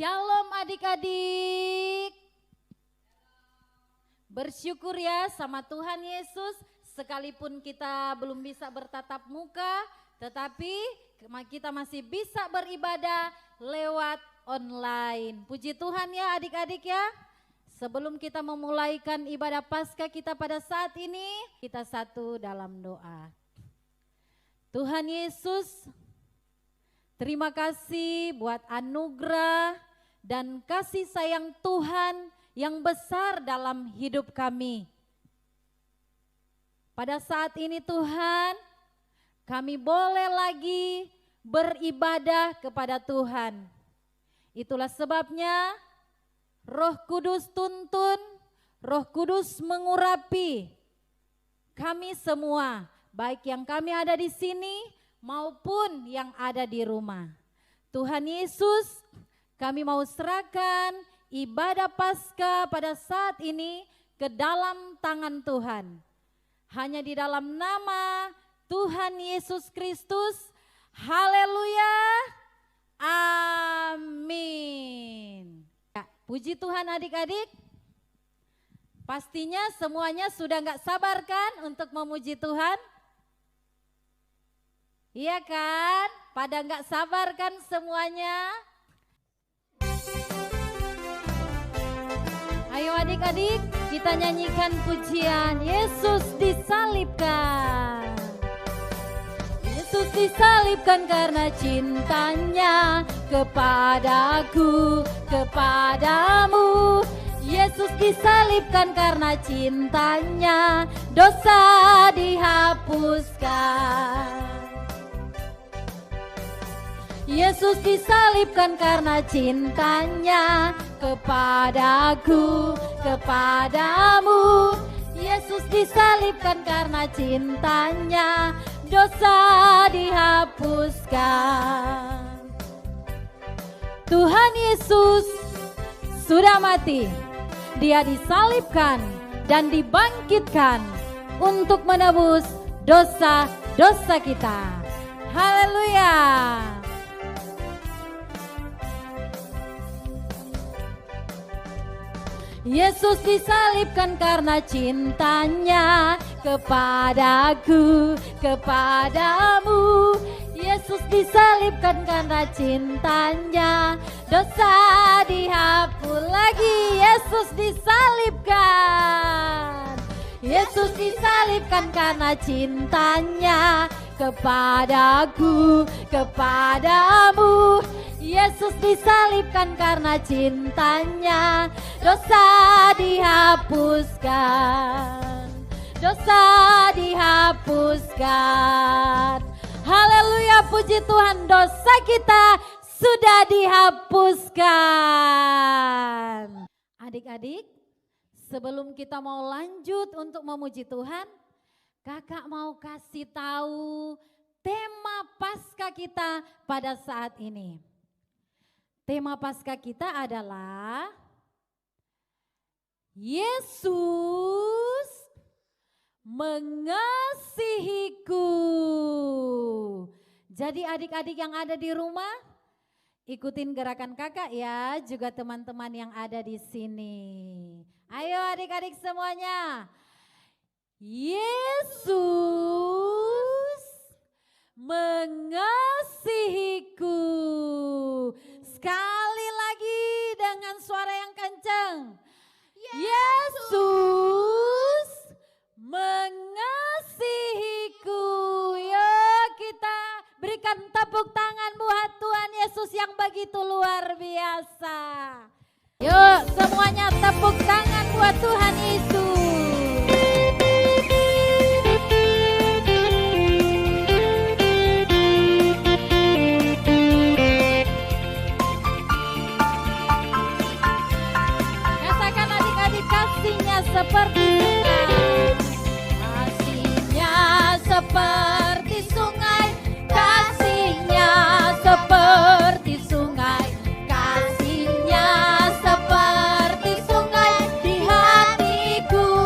Shalom adik-adik. Bersyukur ya sama Tuhan Yesus, sekalipun kita belum bisa bertatap muka, tetapi kita masih bisa beribadah lewat online. Puji Tuhan ya adik-adik ya. Sebelum kita memulaikan ibadah Paskah kita pada saat ini, kita satu dalam doa. Tuhan Yesus, terima kasih buat anugerah dan kasih sayang Tuhan yang besar dalam hidup kami. Pada saat ini Tuhan, kami boleh lagi beribadah kepada Tuhan. Itulah sebabnya Roh Kudus tuntun, Roh Kudus mengurapi kami semua, baik yang kami ada di sini maupun yang ada di rumah. Tuhan Yesus, kami mau serahkan ibadah Paskah pada saat ini ke dalam tangan Tuhan. Hanya di dalam nama Tuhan Yesus Kristus, haleluya, amin. Ya, puji Tuhan adik-adik, pastinya semuanya sudah gak sabar kan untuk memuji Tuhan? Iya kan? Pada gak sabar kan semuanya? Ayo adik-adik, kita nyanyikan pujian Yesus disalibkan. Yesus disalibkan karena cintanya kepadaku, kepadamu. Yesus disalibkan karena cintanya, dosa dihapuskan. Yesus disalibkan karena cintanya kepadaku, kepadamu. Yesus disalibkan karena cintanya, dosa dihapuskan. Tuhan Yesus sudah mati, Dia disalibkan dan dibangkitkan untuk menebus dosa-dosa kita. Haleluya. Yesus disalibkan karena cintanya kepadaku, kepadamu. Yesus disalibkan karena cintanya, dosa dihapus lagi. Yesus disalibkan. Yesus disalibkan karena cintanya kepadaku, kepadamu. Yesus disalibkan karena cintanya, dosa dihapuskan, dosa dihapuskan. Haleluya, puji Tuhan, dosa kita sudah dihapuskan. Adik-adik, sebelum kita mau lanjut untuk memuji Tuhan, kakak mau kasih tahu tema Paskah kita pada saat ini. Tema Paskah kita adalah Yesus mengasihiku. Jadi adik-adik yang ada di rumah, ikutin gerakan kakak ya, juga teman-teman yang ada di sini. Ayo adik-adik semuanya. Yesus mengasihiku. Sekali lagi dengan suara yang kencang. Yesus mengasihiku. Yuk kita berikan tepuk tangan buat Tuhan Yesus yang begitu luar biasa. Yuk semuanya tepuk tangan buat Tuhan Yesus. Kasihnya seperti sungai, kasihnya seperti sungai, kasihnya seperti sungai, kasihnya seperti sungai di hatiku.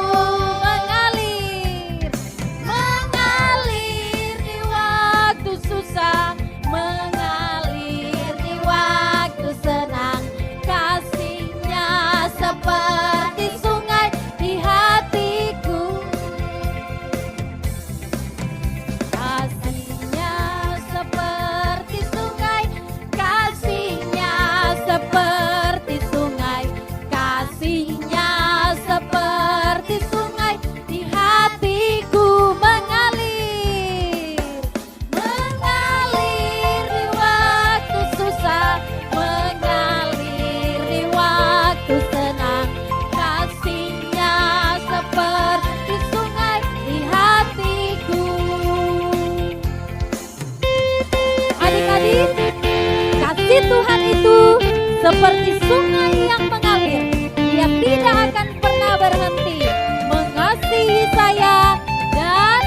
Kasih Tuhan itu seperti sungai yang mengalir, dia tidak akan pernah berhenti mengasihi saya dan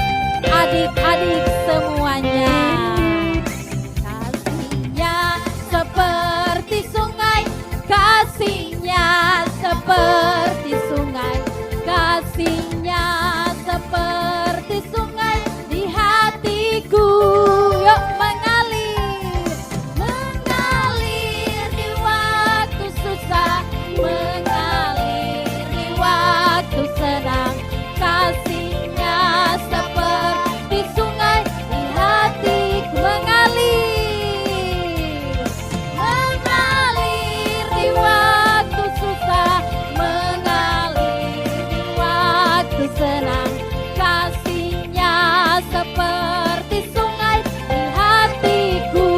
adik-adik semuanya. Kasihnya seperti sungai, kasihnya seperti sungai, kasihnya seperti sungai di hatiku. Yuk mengalir, mengalir di waktu susah, mengalir di waktu senang. Kasihnya seperti sungai di hatiku, mengalir, mengalir di waktu susah, mengalir di waktu senang. Kasihnya seperti sungai di hatiku.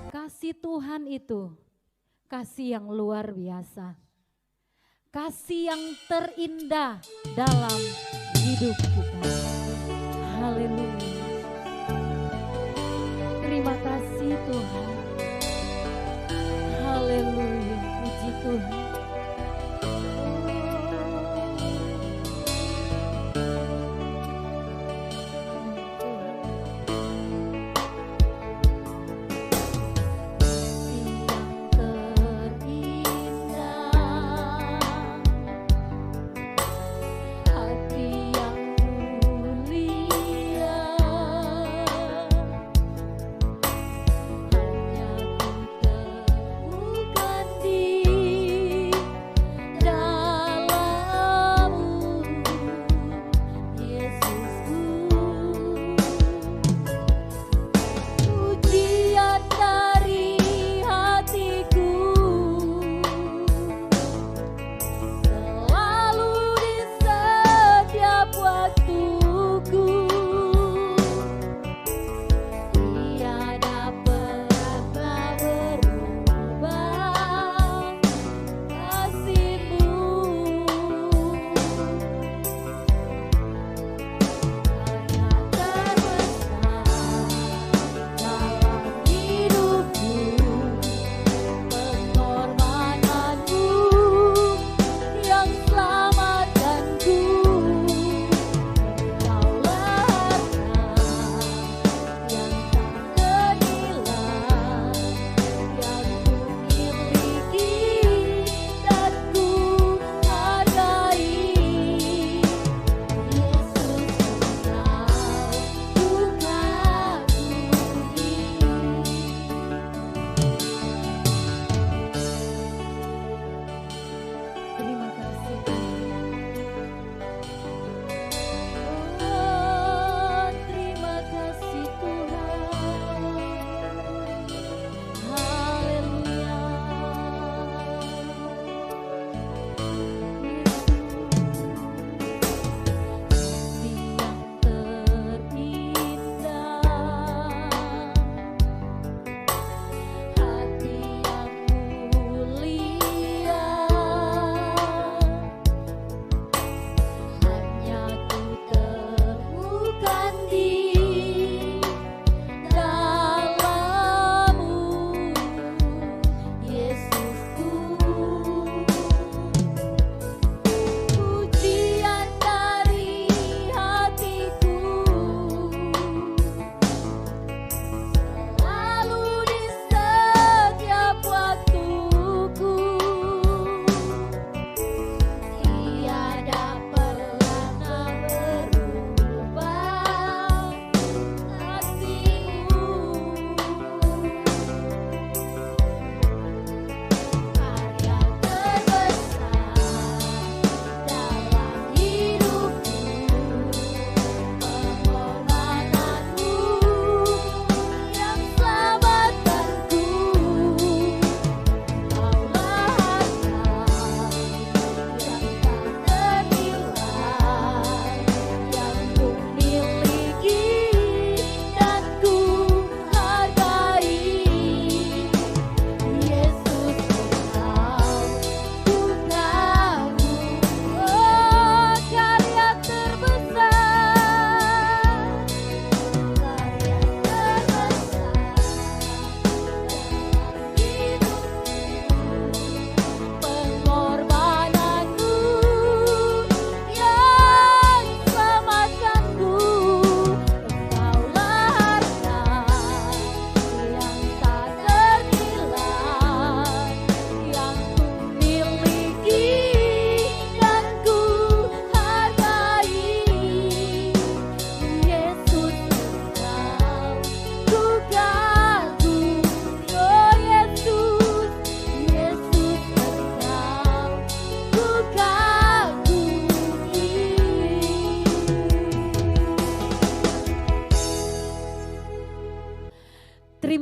Kasih Tuhan itu kasih yang luar biasa, kasih yang terindah dalam hidup kita. Haleluya. Terima kasih Tuhan. Haleluya. Puji Tuhan. Hanya ku temukan di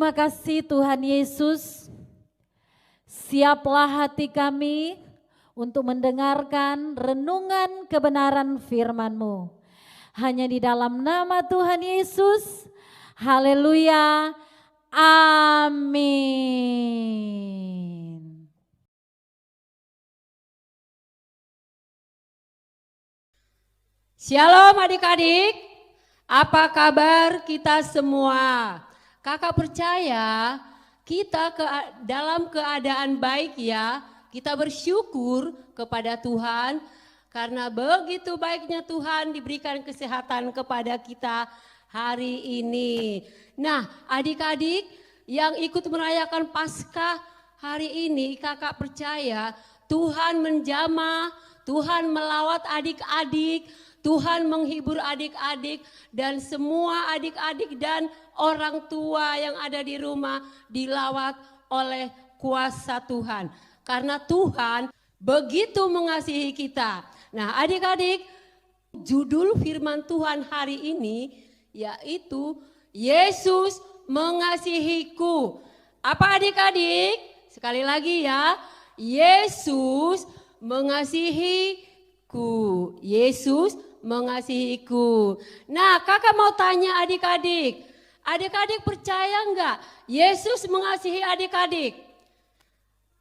Terima kasih Tuhan Yesus. Siaplah hati kami untuk mendengarkan renungan kebenaran firman-Mu. Hanya di dalam nama Tuhan Yesus. Haleluya. Amin. Shalom adik-adik, apa kabar kita semua? Kakak percaya kita dalam keadaan baik ya. Kita bersyukur kepada Tuhan karena begitu baiknya Tuhan diberikan kesehatan kepada kita hari ini. Nah, adik-adik yang ikut merayakan Paskah hari ini, kakak percaya Tuhan menjamah, Tuhan melawat adik-adik, Tuhan menghibur adik-adik dan semua adik-adik dan orang tua yang ada di rumah dilawat oleh kuasa Tuhan. Karena Tuhan begitu mengasihi kita. Nah adik-adik, judul firman Tuhan hari ini yaitu Yesus mengasihiku. Apa adik-adik? Sekali lagi ya, Yesus mengasihiku. Yesus mengasihiku. Nah kakak mau tanya adik-adik. Adik-adik percaya enggak Yesus mengasihi adik-adik?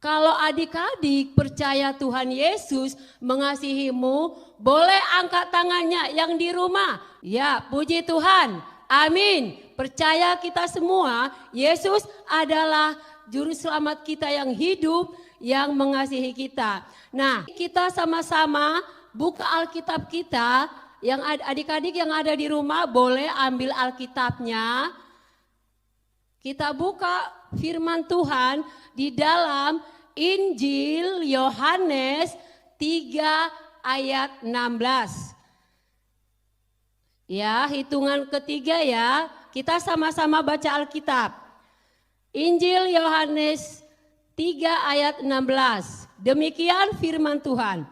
Kalau adik-adik percaya Tuhan Yesus mengasihimu, boleh angkat tangannya yang di rumah. Ya, puji Tuhan. Amin. Percaya kita semua, Yesus adalah juru selamat kita yang hidup, yang mengasihi kita. Nah, kita sama-sama buka Alkitab kita. Yang adik-adik yang ada di rumah boleh ambil Alkitabnya. Kita buka firman Tuhan di dalam Injil Yohanes 3 ayat 16. Ya, hitungan ketiga ya. Kita sama-sama baca Alkitab. Injil Yohanes 3 ayat 16. Demikian firman Tuhan.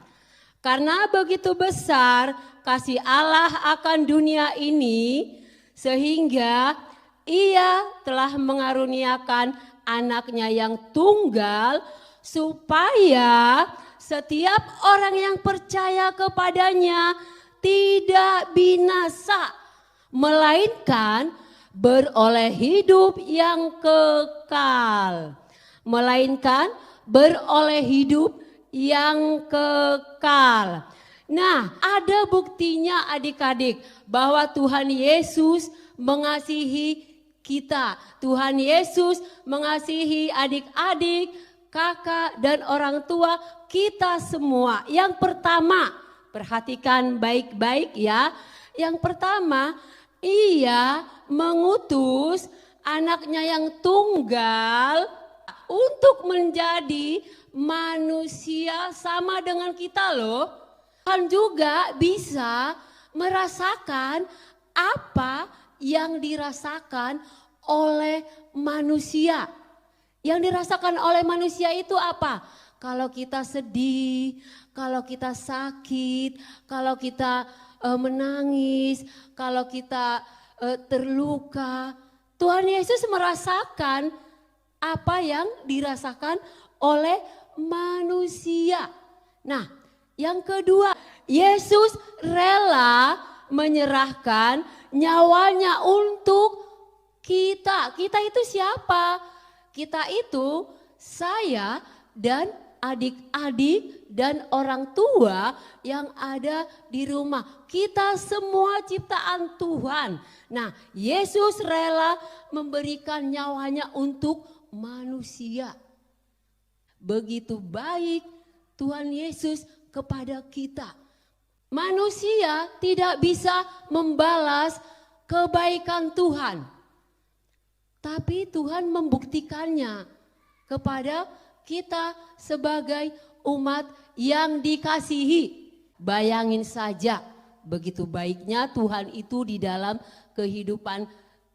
Karena begitu besar kasih Allah akan dunia ini, sehingga Ia telah mengaruniakan anaknya yang tunggal, supaya setiap orang yang percaya kepadanya tidak binasa, melainkan beroleh hidup yang kekal. Melainkan beroleh hidup yang kekal. Nah, ada buktinya adik-adik bahwa Tuhan Yesus mengasihi kita. Tuhan Yesus mengasihi adik-adik, kakak dan orang tua kita semua. Yang pertama, perhatikan baik-baik ya. Yang pertama, Ia mengutus anaknya yang tunggal untuk menjadi manusia sama dengan kita loh. Tuhan juga bisa merasakan apa yang dirasakan oleh manusia. Yang dirasakan oleh manusia itu apa? Kalau kita sedih, kalau kita sakit, kalau kita menangis, kalau kita terluka. Tuhan Yesus merasakan apa yang dirasakan oleh manusia. Nah, yang kedua, Yesus rela menyerahkan nyawanya untuk kita. Kita itu siapa? Kita itu saya dan adik-adik dan orang tua yang ada di rumah. Kita semua ciptaan Tuhan. Nah, Yesus rela memberikan nyawanya untuk manusia. Begitu baik Tuhan Yesus kepada kita. Manusia tidak bisa membalas kebaikan Tuhan. Tapi Tuhan membuktikannya kepada kita sebagai umat yang dikasihi. Bayangin saja begitu baiknya Tuhan itu di dalam kehidupan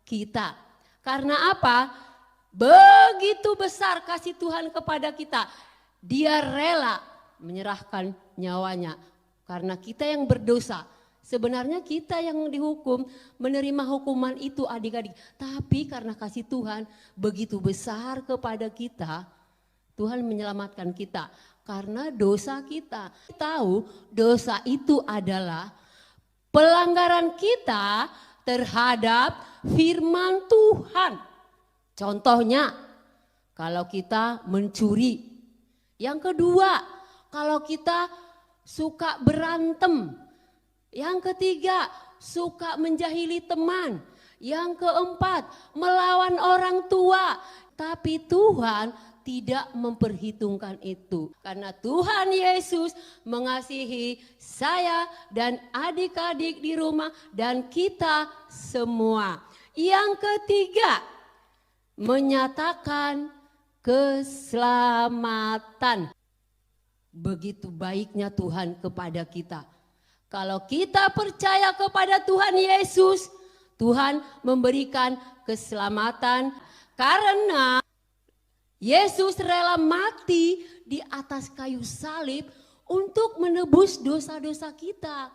kita. Karena apa? Begitu besar kasih Tuhan kepada kita. Dia rela menyerahkan nyawanya. Karena kita yang berdosa Sebenarnya kita yang dihukum, menerima hukuman itu adik-adik. Tapi karena kasih Tuhan begitu besar kepada kita, Tuhan menyelamatkan kita. Karena dosa kita. Tahu dosa itu adalah pelanggaran kita terhadap firman Tuhan. Contohnya, kalau kita mencuri. Yang kedua, kalau kita suka berantem. Yang ketiga, suka menjahili teman. Yang keempat, melawan orang tua. Tapi Tuhan tidak memperhitungkan itu. Karena Tuhan Yesus mengasihi saya dan adik-adik di rumah dan kita semua. Yang ketiga, menyatakan keselamatan. Begitu baiknya Tuhan kepada kita. Kalau kita percaya kepada Tuhan Yesus, Tuhan memberikan keselamatan karena Yesus rela mati di atas kayu salib untuk menebus dosa-dosa kita.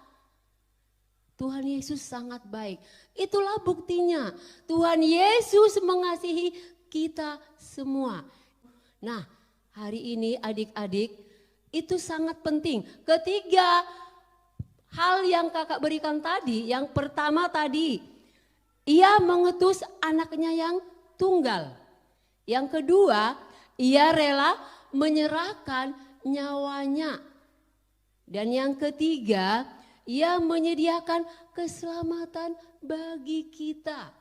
Tuhan Yesus sangat baik. Itulah buktinya. Tuhan Yesus mengasihi kita semua. Nah, hari ini adik-adik itu sangat penting. Ketiga, hal yang kakak berikan tadi, yang pertama tadi, ia mengutus anaknya yang tunggal. Yang kedua, ia rela menyerahkan nyawanya. Dan yang ketiga, ia menyediakan keselamatan bagi kita.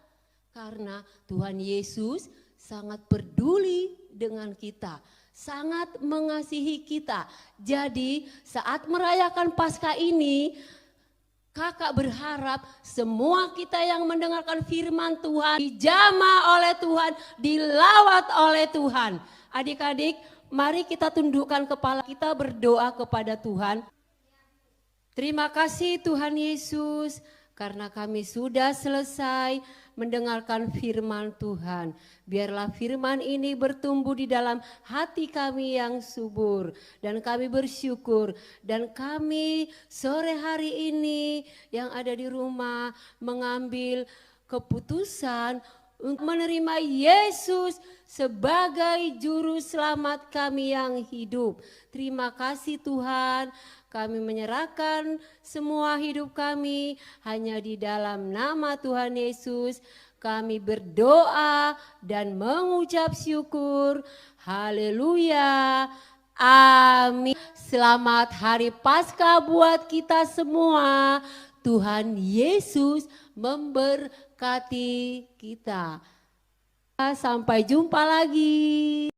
Karena Tuhan Yesus sangat peduli dengan kita. Sangat mengasihi kita. Jadi saat merayakan Paskah ini, kakak berharap semua kita yang mendengarkan firman Tuhan dijamah oleh Tuhan, dilawat oleh Tuhan. Adik-adik, mari kita tundukkan kepala kita, berdoa kepada Tuhan. Terima kasih Tuhan Yesus, karena kami sudah selesai mendengarkan firman Tuhan. Biarlah firman ini bertumbuh di dalam hati kami yang subur. Dan kami bersyukur. Dan kami sore hari ini yang ada di rumah mengambil keputusan untuk menerima Yesus sebagai juru selamat kami yang hidup. Terima kasih Tuhan. Kami menyerahkan semua hidup kami hanya di dalam nama Tuhan Yesus. Kami berdoa dan mengucap syukur. Haleluya. Amin. Selamat hari Paskah buat kita semua. Tuhan Yesus memberkati kita. Sampai jumpa lagi.